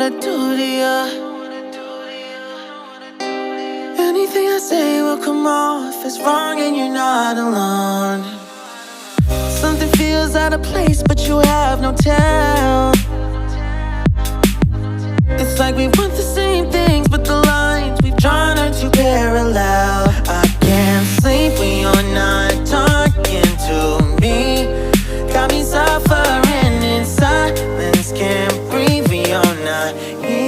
wanna do to you. Anything I say will come off as wrong and you're not alone. Something feels out of place but you have no tell. It's like we want the same things but the lines we've drawn are too parallel. I can't sleep when you're not talking to me. Got me suffering in silence, can't breathe when you're not here.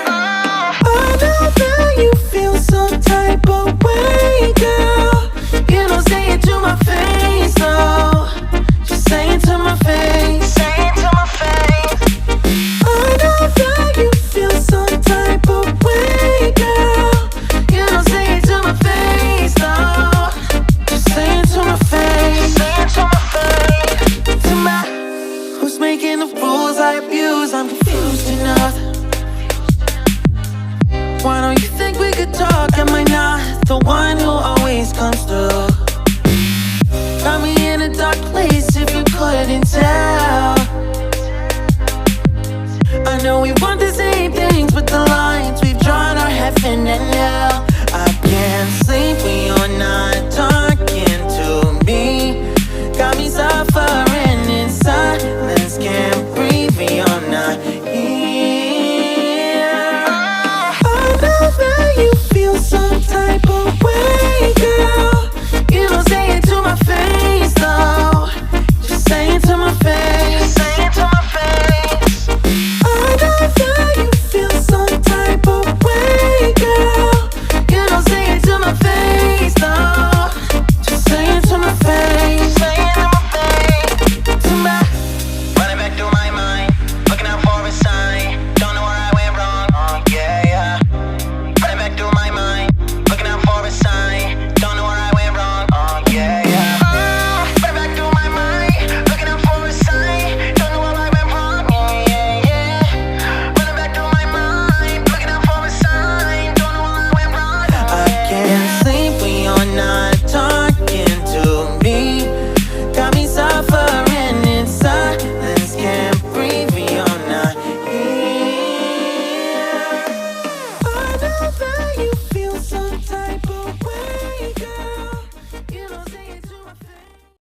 I know that you feel some type of way, girl. You don't say it to my face, though. Just say it to my face. Say it to my face. I know that you feel some type of way, girl. You don't say it to my face, though. Just say it to my face. Say it to my face. To my, who's making the rules I abuse? I'm confused enough. Why don't you think we could talk? Am I not the one who always comes through? Got me in a dark place if you couldn't tell. I know we want the same things but the lines we've drawn are heaven and hell.